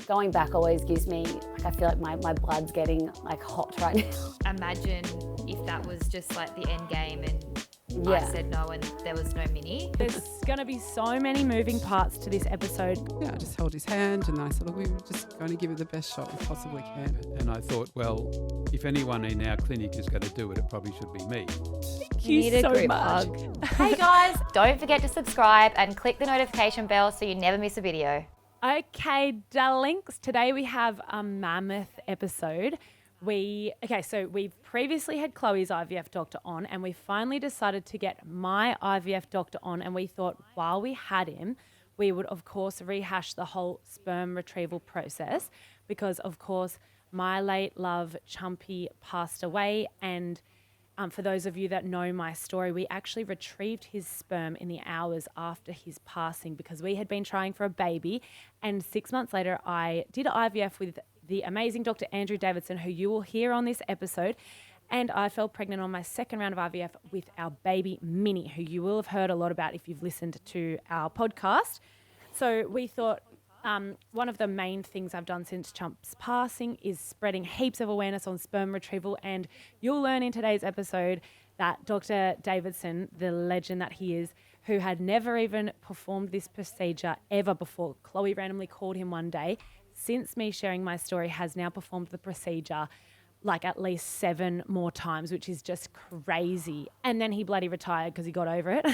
Going back always gives me, like, I feel like my blood's getting like hot right now. Imagine if that was just like the end game and Yeah. I said no and there was no Minnie. There's going to be so many moving parts to this episode. Yeah, I just held his hand and I said, look, we were just going to give it the best shot we possibly can. And I thought, well, if anyone in our clinic is going to do it, it probably should be me. Thank you so much. Hey guys, don't forget to subscribe and click the notification bell so you never miss a video. Okay, darlings. Today we have a mammoth episode. So we've previously had Chloe's IVF doctor on, and we finally decided to get my IVF doctor on, and we thought while we had him, we would of course rehash the whole sperm retrieval process because of course my late love Chumpy passed away, and for those of you that know my story, we actually retrieved his sperm in the hours after his passing because we had been trying for a baby, and 6 months later I did IVF with the amazing Dr Andrew Davidson, who you will hear on this episode, and I fell pregnant on my second round of IVF with our baby Minnie, who you will have heard a lot about if you've listened to our podcast. So we thought one of the main things I've done since Chump's passing is spreading heaps of awareness on sperm retrieval, and you'll learn in today's episode that Dr Davidson, the legend that he is, who had never even performed this procedure ever before, Chloe randomly called him one day, since me sharing my story, has now performed the procedure like at least 7 more times, which is just crazy. And then he bloody retired because he got over it.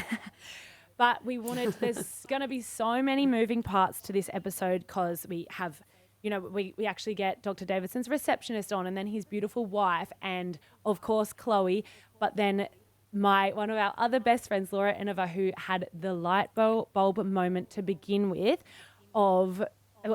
But there's going to be so many moving parts to this episode because we have, we actually get Dr. Davidson's receptionist on, and then his beautiful wife, and of course Chloe, but then one of our other best friends, Laura Enever, who had the light bulb moment to begin with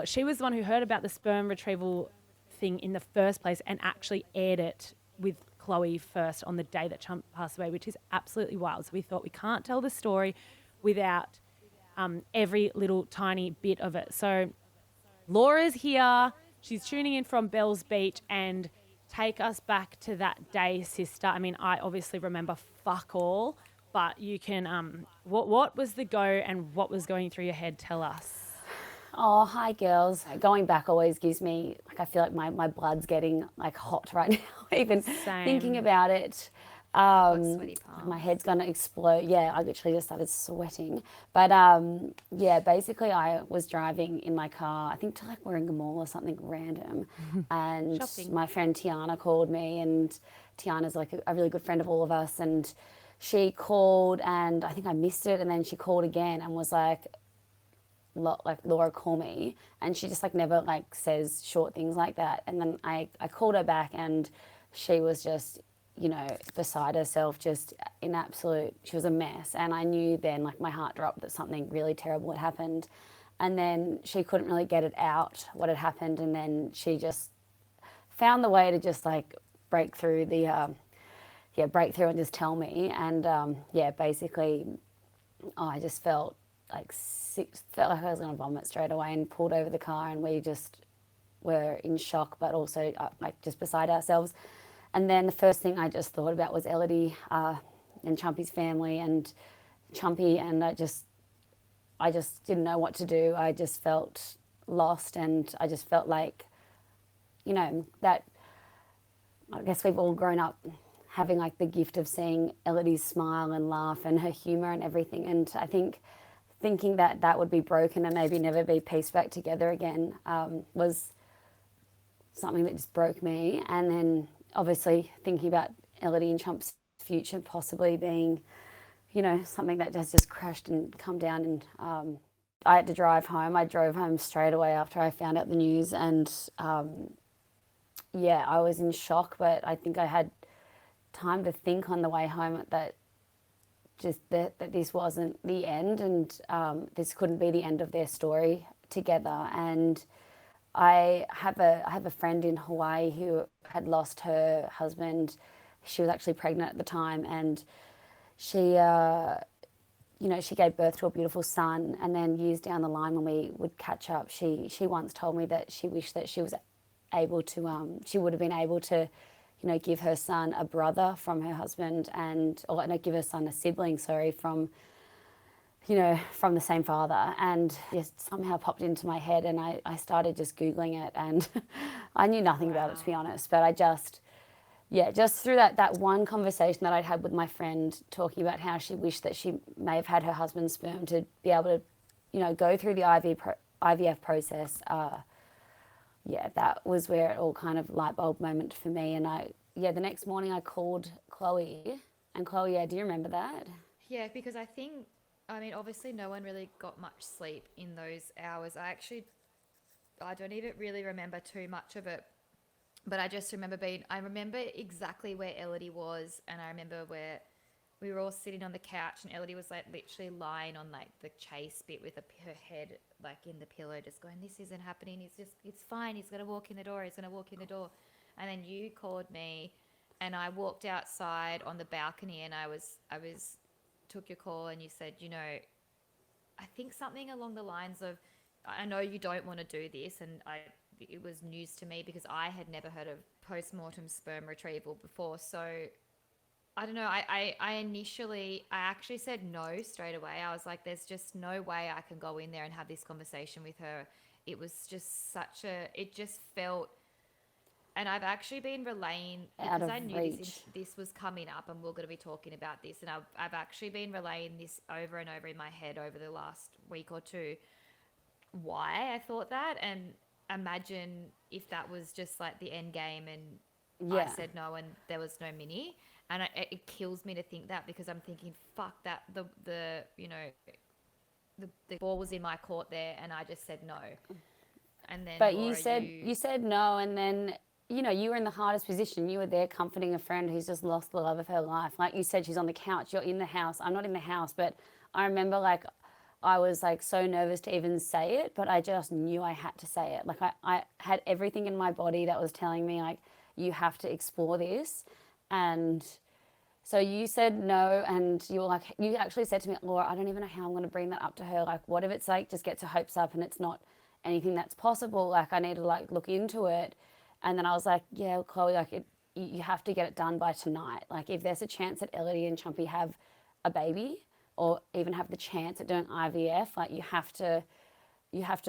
she was the one who heard about the sperm retrieval thing in the first place and actually aired it with Chloe first on the day that Chump passed away, which is absolutely wild. So we thought we can't tell the story without every little tiny bit of it. So Laura's here. She's tuning in from Bells Beach, and take us back to that day, sister. I mean, I obviously remember fuck all, but you can, what was the go and what was going through your head? Tell us. Oh, hi girls. Going back always gives me, like, I feel like my blood's getting like hot right now, even thinking about it. Sweaty palms. My head's going to explode. Yeah, I literally just started sweating. But basically I was driving in my car, I think to like Warringah Mall or something random. And Shopping. My friend Tiana called me, and Tiana's like a really good friend of all of us. And she called, and I think I missed it. And then she called again and was like, Laura, call me. And she just like never like says short things like that. And then I called her back, and she was just, beside herself, just she was a mess. And I knew then, like, my heart dropped that something really terrible had happened. And then she couldn't really get it out, what had happened. And then she just found the way to just like break through and just tell me. And basically I just felt like I was going to vomit straight away, and pulled over the car, and we just were in shock, but also just beside ourselves. And then the first thing I just thought about was Ellidy and Chumpy's family and Chumpy, and I just didn't know what to do. I just felt lost, and I just felt like, that I guess we've all grown up having like the gift of seeing Ellidy's smile and laugh and her humour and everything, and I think thinking that would be broken and maybe never be pieced back together again was something that just broke me. And then obviously thinking about Ellidy and Chump's future possibly being, something that has just crashed and come down. And I had to drive home. I drove home straight away after I found out the news, and I was in shock, but I think I had time to think on the way home that this wasn't the end, and this couldn't be the end of their story together. And I have a friend in Hawaii who had lost her husband. She was actually pregnant at the time, and she she gave birth to a beautiful son. And then years down the line, when we would catch up, she once told me that she wished that she was able to she would have been able to give her son a brother from her husband, give her son a sibling, from from the same father, and just somehow popped into my head, and I started just Googling it, and I knew nothing about it, to be honest, but I just through that one conversation that I'd had with my friend talking about how she wished that she may have had her husband's sperm to be able to, go through the IVF process, that was where it all kind of light bulb moment for me. And the next morning I called Chloe, and Chloe, do you remember that? Yeah, because obviously no one really got much sleep in those hours. I don't even really remember too much of it, but I just remember I remember exactly where Ellidy was, and I remember where we were all sitting on the couch, and Ellidy was like literally lying on like the chase bit with her head like in the pillow, just going, "This isn't happening. It's fine. He's gonna walk in the door. He's gonna walk in the door." And then you called me, and I walked outside on the balcony, and I took your call, and you said, I think something along the lines of, "I know you don't want to do this," and it was news to me because I had never heard of post-mortem sperm retrieval before. So I don't know. I actually said no straight away. I was like, there's just no way I can go in there and have this conversation with her. It was just it just felt, and I've actually been relaying, because I knew this was coming up and we're going to be talking about this. And I've actually been relaying this over and over in my head over the last week or two, why I thought that. And imagine if that was just like the end game and I said no and there was no Minnie. And it kills me to think that, because I'm thinking, fuck that, the ball was in my court there and I just said no. And then But Laura, you said no, and then you were in the hardest position. You were there comforting a friend who's just lost the love of her life. Like you said, she's on the couch, you're in the house. I'm not in the house, but I remember like I was like so nervous to even say it, but I just knew I had to say it. Like I had everything in my body that was telling me like, you have to explore this. And so you said no, and you were like, you actually said to me, "Laura, I don't even know how I'm going to bring that up to her. Like, what if it's like just gets her hopes up and it's not anything that's possible? Like, I need to like look into it." And then I was like, "Yeah, Chloe, like you have to get it done by tonight. Like, if there's a chance that Ellidy and Chumpy have a baby, or even have the chance at doing IVF, like you have to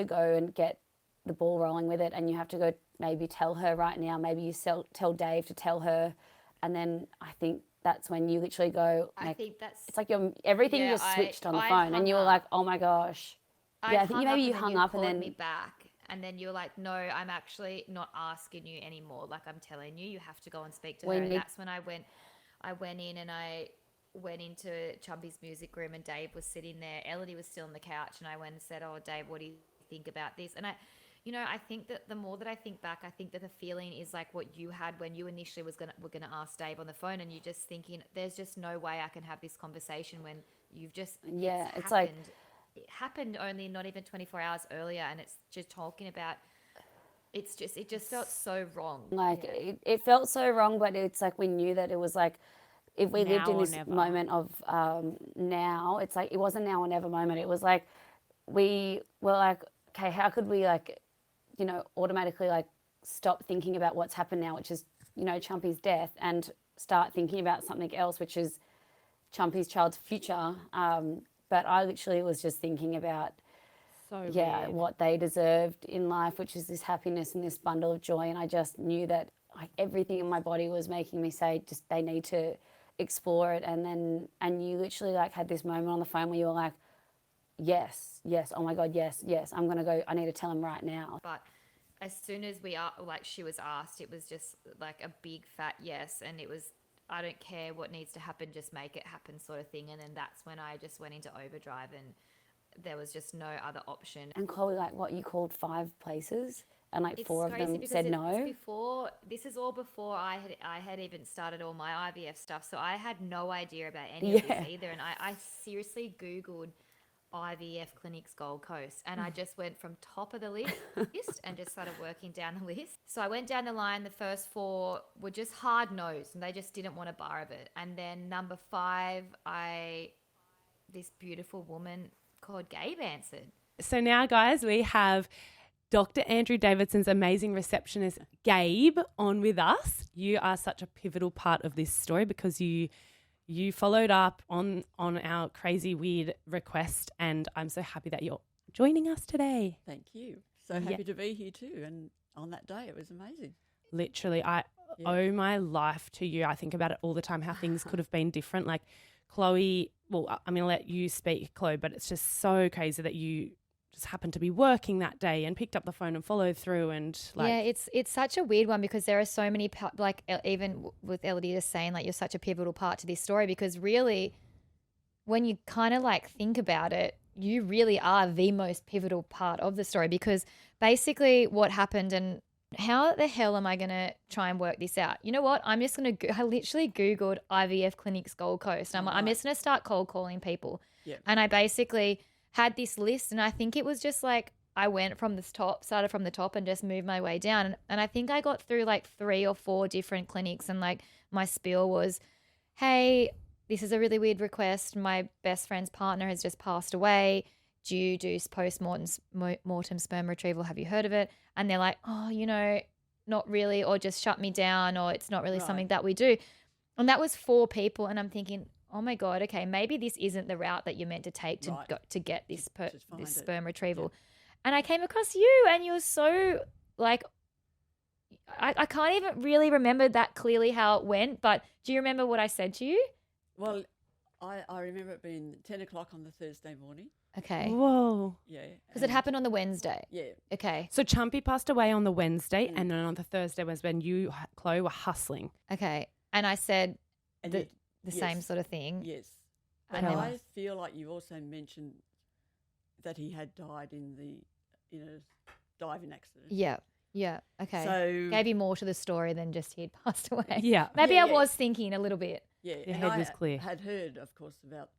go and get the ball rolling with it, and you have to go maybe tell her right now. Maybe you tell Dave to tell her, and then I think." That's when you literally go, like, I think it's like everything just switched on the phone, and you were like, "Oh my gosh." I think maybe you hung up and then me back, and then you were like, "No, I'm actually not asking you anymore. Like, I'm telling you, you have to go and speak to her." And that's when I went in and I went into Chumpy's music room, and Dave was sitting there. Ellidy was still on the couch, and I went and said, "Oh, Dave, what do you think about this?" And I think that the more that I think back, I think that the feeling is like what you had when you initially were gonna ask Dave on the phone, and you're just thinking, there's just no way I can have this conversation when you've just it's like it happened only not even 24 hours earlier, and it's just talking about it just felt so wrong. Like it felt so wrong, but it's like we knew that it was like if we lived in this moment of now, it's like it wasn't now or never moment. It was like we were like, okay, how could we like automatically like stop thinking about what's happened now, which is, Chumpy's death, and start thinking about something else, which is Chumpy's child's future. But I literally was just thinking about, what they deserved in life, which is this happiness and this bundle of joy. And I just knew that like everything in my body was making me say, just they need to explore it. And you literally like had this moment on the phone where you were like, yes, oh my God, yes, I'm going to go, I need to tell him right now. But as soon as she was asked, it was just like a big fat yes. And it was, I don't care what needs to happen, just make it happen sort of thing. And then that's when I just went into overdrive, and there was just no other option. And Chloe, like what, you called 5 places and like 4 of them said no? This is all before I had even started all my IVF stuff. So I had no idea about any of this either. And I seriously Googled IVF clinics Gold Coast, and I just went from top of the list and just started working down the list. So I went down the line. The first 4 were just hard no's, and they just didn't want a bar of it. And then number 5, this beautiful woman called Gabe answered. So now, guys, we have Dr. Andrew Davidson's amazing receptionist, Gabe, on with us. You are such a pivotal part of this story because you you followed up on our crazy weird request, and I'm so happy that you're joining us today. Thank you. So happy to be here too. And on that day, it was amazing. Literally, I owe my life to you. I think about it all the time, how things could have been different. Like Chloe, well, I'm going to let you speak, Chloe, but it's just so crazy that you just happened to be working that day and picked up the phone and followed through. And like, yeah, it's such a weird one because there are so many, like even with Ellidy just saying like you're such a pivotal part to this story, because really when you kind of like think about it, you really are the most pivotal part of the story, because basically what happened, and how the hell am I going to try and work this out? You know what? I'm just going to, I literally Googled IVF clinics Gold Coast. I'm just going to start cold calling people. Yep. And I basically had this list, and I think it was just like I went from the top, started from the top and just moved my way down. And I think I got through like 3 or 4 different clinics, and like my spiel was, hey, this is a really weird request. My best friend's partner has just passed away. Do you do post-mortem sperm retrieval? Have you heard of it? And they're like, oh, you know, not really, or just shut me down, or it's not really something that we do. And that was 4 people. And I'm thinking, oh my God, okay, maybe this isn't the route that you're meant to take to get this this sperm retrieval. Yeah. And I came across you, and you were so like, I can't even really remember that clearly how it went, but do you remember what I said to you? Well, I remember it being 10 o'clock on the Thursday morning. Okay. whoa. Yeah. Because it happened on the Wednesday. Yeah. Okay. So Chumpy passed away on the Wednesday, and then on the Thursday was when you, Chloe, were hustling. Okay. And I said And the same sort of thing. Yes. And And then- I feel like you also mentioned that he had died in a diving accident. Yeah. Yeah. Okay. So gave you more to the story than just he'd passed away. Yeah. Maybe Yeah, I yeah. was thinking a little bit. yeah, Your and head I was clear. had heard, of course, about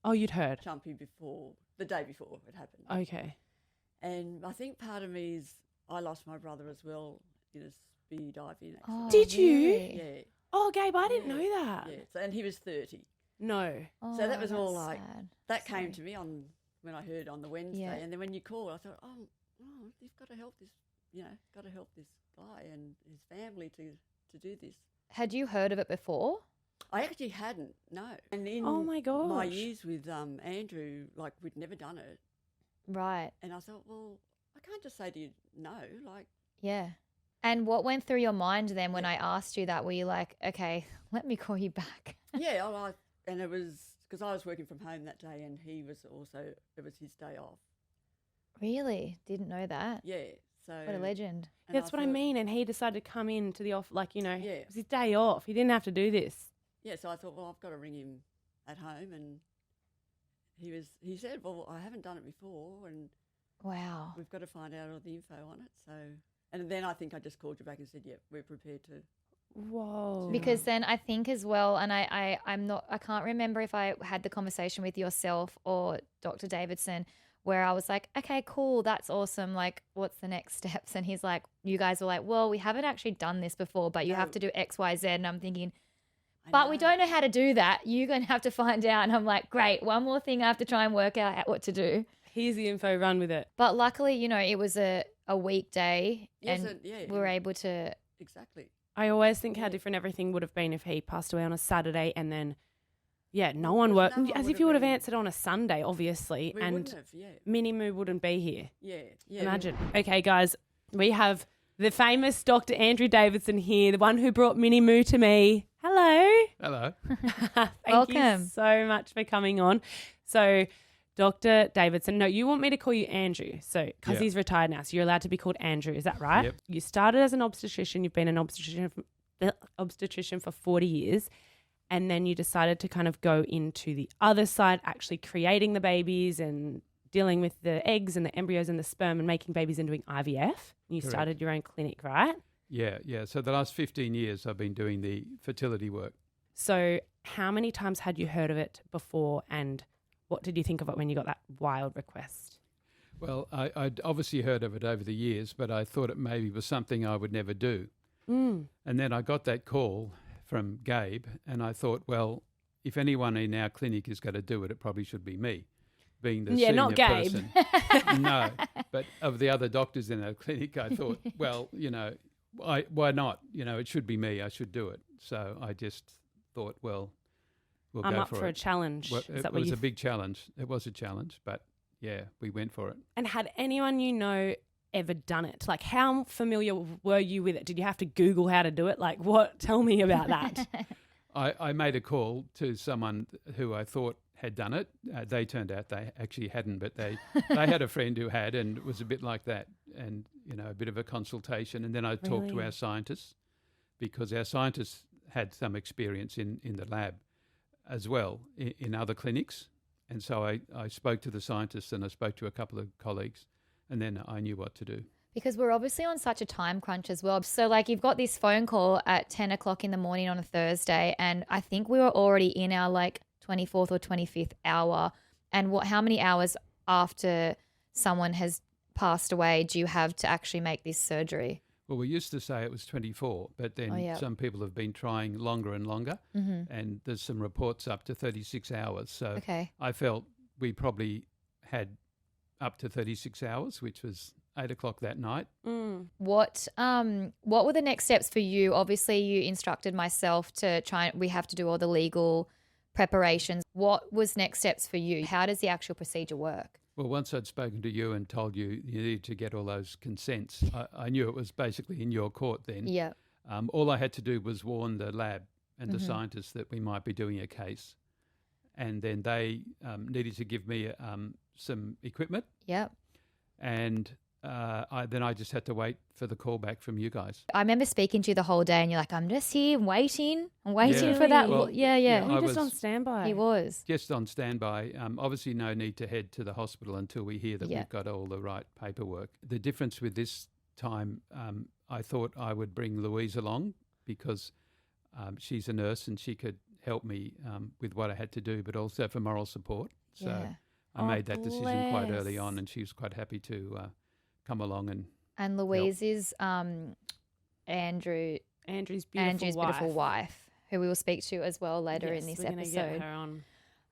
Oh, you'd heard. Chumpy before, the day before it happened. Okay. And I think part of me is I lost my brother as well in a speed diving accident. Oh, Did you? really? Yeah. Oh, Gabe, I didn't Yeah. know that. Yeah. So, and he was 30. No. Oh, So that was all that's like, sad. that came Sorry. to me when I heard on the Wednesday. Yeah. And then when you called, I thought, oh, you've got to help this, got to help this guy and his family to do this. Had you heard of it before? I actually hadn't, no. And in Oh my my gosh. years with Andrew, like we'd never done it. Right. And I thought, well, I can't just say to you no, like. Yeah. And what went through your mind then when I asked you that? Were you like, okay, let me call you back? Yeah, and it was because I was working from home that day, and he was also, it was his day off. Really? Didn't know that. Yeah, so. What a legend. and That's what I thought- mean. And he decided to come in to the off, like, Yeah. it was his day off. He didn't have to do this. Yeah, so I thought, well, I've got to ring him at home, and he said, well, I haven't done it before, and Wow. we've got to find out all the info on it. So, and then I think I just called you back and said, yeah, we're prepared to. Whoa. Because then I think as well, and I can't remember if I had the conversation with yourself or Dr. Davidson where I was like, okay, cool, that's awesome. Like, what's the next steps? And he's like, you guys were like, well, we haven't actually done this before, but you have No. to do X, Y, Z. And I'm thinking, I but we know. don't know how to do that. You're going to have to find out. And I'm like, great, one more thing I have to try and work out what to do. Here's the info, run with it. But luckily, it was a weekday Yes, and yeah, we were able to, Exactly. I always think how Yeah. different everything would have been if he passed away on a Saturday and then, no Well, one because worked. no one As would if you have would have been- answered on a Sunday, obviously. We and wouldn't have, yeah. Minnie Moo wouldn't be here. Yeah. Yeah. Imagine. Okay, guys, we have the famous Dr. Andrew Davidson here, the one who brought Minnie Moo to me. Hello. Hello. Thank Welcome. you so much for coming on. So, Dr. Davidson, no, you want me to call you Andrew, so because Yeah. he's retired now, so you're allowed to be called Andrew. Is that right? Yep. You started as an obstetrician. You've been an obstetrician for 40 years, and then you decided to kind of go into the other side, actually creating the babies and dealing with the eggs and the embryos and the sperm and making babies and doing IVF. You Correct. started your own clinic, right? Yeah. So the last 15 years I've been doing the fertility work. So how many times had you heard of it before, and what did you think of it when you got that wild request? Well, I'd obviously heard of it over the years, but I thought it maybe was something I would never do. Mm. And then I got that call from Gabe, and I thought, well, if anyone in our clinic is going to do it, it probably should be me, being the Yeah, senior not Gabe. person. No, but of the other doctors in our clinic, I thought, well, why not? It should be me. I should do it. So I just thought, well, we'll I'm go up for for a it. challenge. Well, Is it that what was you a big challenge. It was a challenge, but yeah, we went for it. And had anyone you know ever done it? Like, how familiar were you with it? Did you have to Google how to do it? Like, what? Tell me about that. I made a call to someone who I thought had done it. They turned out they actually hadn't, but they had a friend who had, and it was a bit like that, and a bit of a consultation. And then I talked to Really? our scientists, because our scientists had some experience in the lab as well in other clinics. And so I spoke to the scientists, and I spoke to a couple of colleagues, and then I knew what to do. Because we're obviously on such a time crunch as well. So like you've got this phone call at 10 o'clock in the morning on a Thursday, and I think we were already in our like 24th or 25th hour. And how many hours after someone has passed away do you have to actually make this surgery? Well, we used to say it was 24, but then some people have been trying longer and longer, and there's some reports up to 36 hours. So I felt we probably had up to 36 hours, which was 8 o'clock that night. What were the next steps for you? Obviously, you instructed myself to we have to do all the legal preparations. What was next steps for you? How does the actual procedure work? Well, once I'd spoken to you and told you needed to get all those consents, I knew it was basically in your court then. Yeah. All I had to do was warn the lab and the scientists that we might be doing a case. And then they needed to give me some equipment. Yep. And I just had to wait for the call back from you guys. I remember speaking to you the whole day and you're like, I'm just here waiting. I'm waiting Yeah. for that. Well, Yeah. yeah, Were you I just was on standby? He was. Just on standby. Obviously, no need to head to the hospital until we hear that we've got all the right paperwork. The difference with this time, I thought I would bring Louise along because she's a nurse and she could help me with what I had to do, but also for moral support. So I made that decision quite early on, and she was quite happy to come along and Louise is Andrew's beautiful wife, who we will speak to as well later in this episode. Get her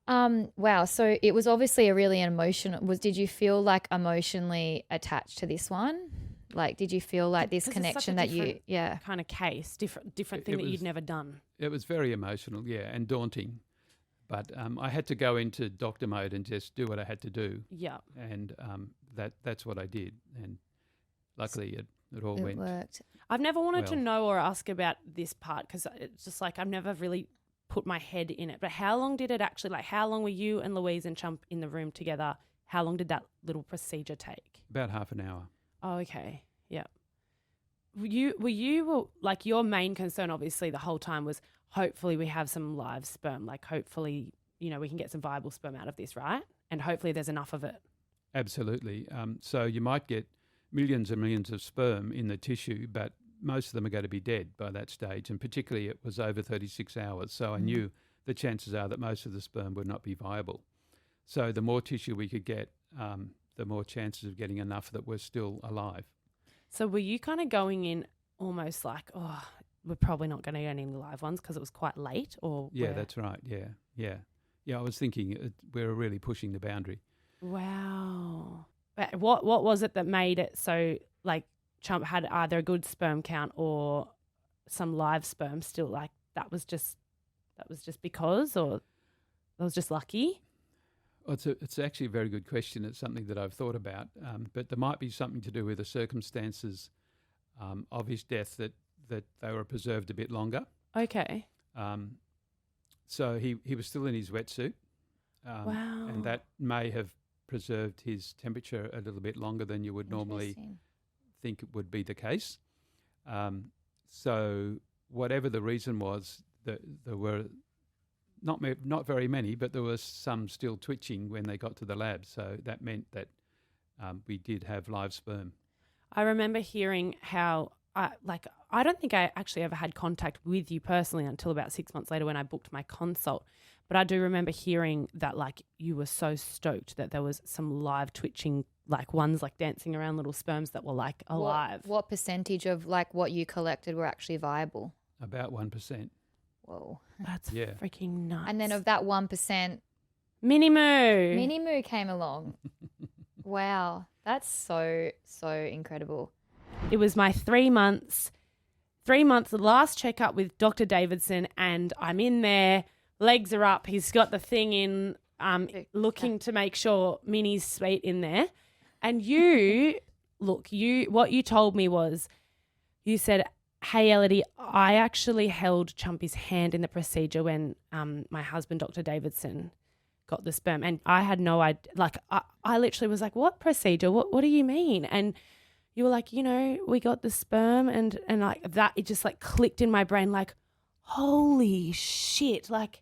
on. Wow. So it was obviously a really emotional. Did you feel like emotionally attached to this one? Like, did you feel like this connection that you, kind of case, different thing that you'd never done? It was very emotional, and daunting. But I had to go into doctor mode and just do what I had to do. Yeah. And that's what I did. And luckily it all went. Worked. I've never wanted to know or ask about this part because it's just like I've never really put my head in it. But how long did it actually, like how long were you and Louise and Chump in the room together? How long did that little procedure take? About half an hour. Oh, okay. Yeah. Were you like your main concern obviously the whole time was hopefully we have some live sperm, like hopefully, we can get some viable sperm out of this, right? And hopefully there's enough of it. Absolutely. So you might get millions and millions of sperm in the tissue, but most of them are going to be dead by that stage. And particularly it was over 36 hours. So I knew the chances are that most of the sperm would not be viable. So the more tissue we could get, the more chances of getting enough that were still alive. So were you kind of going in almost like, we're probably not going to get any live ones because it was quite late? Or yeah, that's right. Yeah. I was thinking we were really pushing the boundary. Wow. What was it that made it so like Chump had either a good sperm count or some live sperm still? Like that was just because, or that was just lucky? Well, it's actually a very good question. It's something that I've thought about, but there might be something to do with the circumstances of his death that they were preserved a bit longer. Okay. So he was still in his wetsuit. Wow. And that may have preserved his temperature a little bit longer than you would normally think it would be the case. So whatever the reason was, there were not very many, but there was some still twitching when they got to the lab. So that meant that we did have live sperm. I remember hearing how I don't think I actually ever had contact with you personally until about 6 months later when I booked my consult. But I do remember hearing that like you were so stoked that there was some live twitching, like ones like dancing around little sperms that were like alive. What percentage of like what you collected were actually viable? About 1%. Whoa. That's freaking nuts. And then of that 1%, Minnie Moo came along. Wow. That's so incredible. It was my 3 months last checkup with Dr. Davidson, and I'm in there legs are up. He's got the thing in, looking to make sure Minnie's sweet in there. And what you told me was, you said, hey, Ellidy, I actually held Chumpy's hand in the procedure when my husband, Dr Davidson, got the sperm. And I had no idea. Like, I literally was like, what procedure? What do you mean? And you were like, we got the sperm and like that, it just like clicked in my brain like, holy shit, like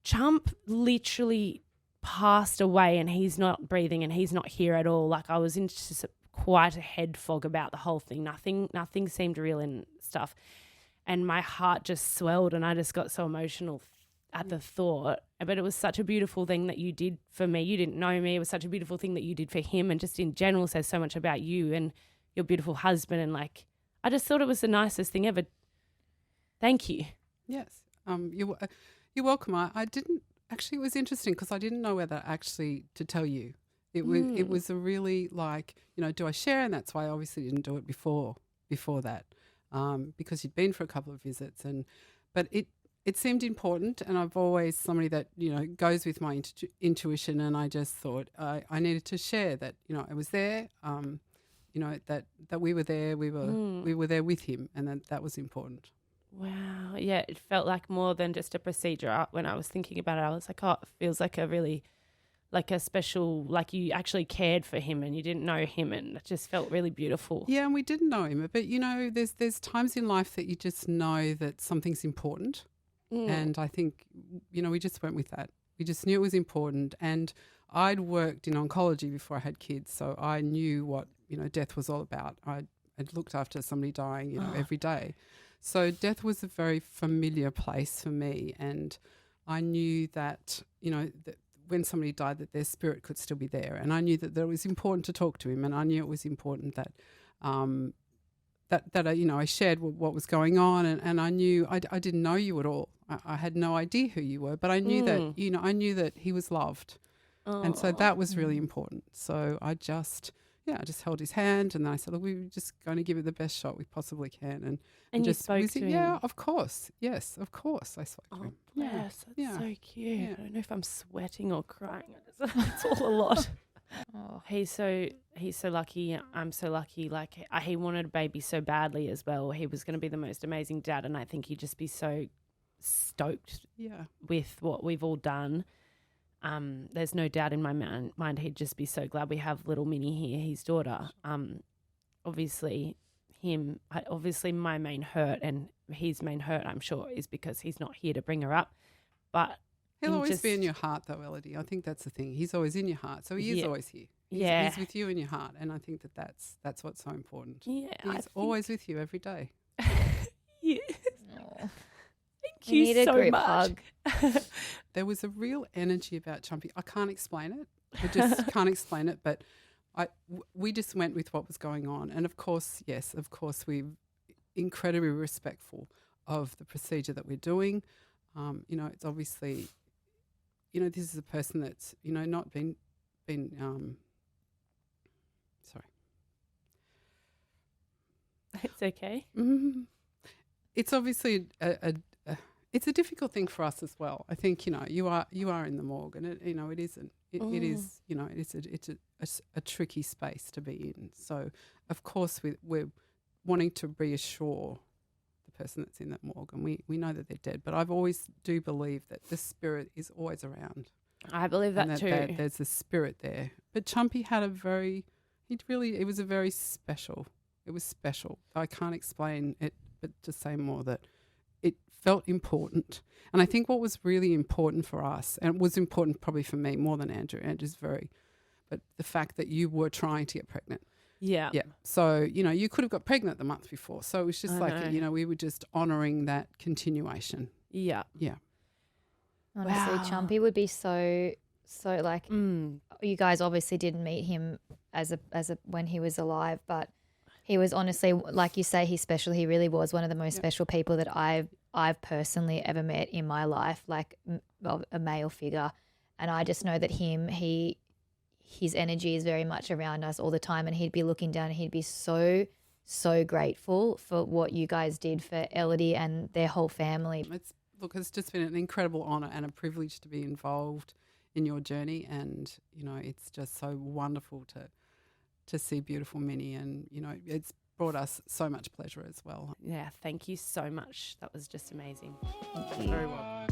Chump literally passed away and he's not breathing and he's not here at all. Like I was in just quite a head fog about the whole thing. Nothing seemed real and stuff. And my heart just swelled and I just got so emotional at the thought. But it was such a beautiful thing that you did for me. You didn't know me. It was such a beautiful thing that you did for him, and just in general says so much about you and your beautiful husband. And like, I just thought it was the nicest thing ever. Thank you. Yes. You're welcome. I didn't actually. It was interesting because I didn't know whether actually to tell you. It was a really like, do I share? And that's why I obviously didn't do it before that, because you'd been for a couple of visits, but it seemed important, and I've always somebody that goes with my intuition, and I just thought I needed to share that I was there, that we were there, we were there with him, and that was important. Wow. Yeah, it felt like more than just a procedure. When I was thinking about it, I was like, oh, it feels like a really, like a special, like you actually cared for him and you didn't know him, and it just felt really beautiful. Yeah, and we didn't know him, but there's times in life that you just know that something's important, and I think we just went with that. We just knew it was important, and I'd worked in oncology before I had kids, so I knew what death was all about. I'd looked after somebody dying every day. So death was a very familiar place for me, and I knew that, that when somebody died that their spirit could still be there, and I knew that it was important to talk to him, and I knew it was important that I shared what was going on, and I knew I didn't know you at all. I had no idea who you were, but I knew that I knew that he was loved, and so that was really important. So I just held his hand, and I said, look, we're just going to give it the best shot we possibly can. And you just spoke to him? Yeah, of course. Yes, of course I spoke to him. Yes, that's so cute. Yeah. I don't know if I'm sweating or crying. It's all a lot. He's so lucky. I'm so lucky. Like he wanted a baby so badly as well. He was going to be the most amazing dad, and I think he'd just be so stoked with what we've all done. There's no doubt in my mind he'd just be so glad we have little Minnie here, his daughter. Obviously my main hurt and his main hurt, I'm sure, is because he's not here to bring her up. But he'll always be in your heart, though, Ellidy. I think that's the thing. He's always in your heart, so he is always here. He's with you in your heart, and I think that's what's so important. Yeah, he's always with you every day. Yes. Oh. Thank you need a so group much. hug. There was a real energy about Chumpy. I can't explain it. I just can't explain it, but we just went with what was going on. And of course, we're incredibly respectful of the procedure that we're doing. It's obviously, this is a person that's, not been sorry. It's okay. Mm-hmm. It's obviously it's a difficult thing for us as well. I think you are in the morgue, and it isn't. It is it's a tricky space to be in. So of course we're wanting to reassure the person that's in that morgue, and we know that they're dead. But I've always do believe that the spirit is always around. I believe that too. That there's a spirit there. But Chumpy had it was a very special. It was special. I can't explain it, but to say more that it felt important. And I think what was really important for us, and it was important probably for me more than Andrew's but the fact that you were trying to get pregnant. Yeah. Yeah. So, you could have got pregnant the month before. So it was just we were just honouring that continuation. Yeah. Yeah. Honestly, Wow. Chumpy would be so like, you guys obviously didn't meet him as a when he was alive, but he was honestly, like you say, he's special. He really was one of the most special people that I've personally ever met in my life, like a male figure. And I just know that his energy is very much around us all the time, and he'd be looking down and he'd be so, so grateful for what you guys did for Ellidy and their whole family. look, it's just been an incredible honour and a privilege to be involved in your journey, and, you know, it's just so wonderful to see beautiful Minnie, and, you know, it's brought us so much pleasure as well. Yeah, thank you so much. That was just amazing. Thank you. Very well.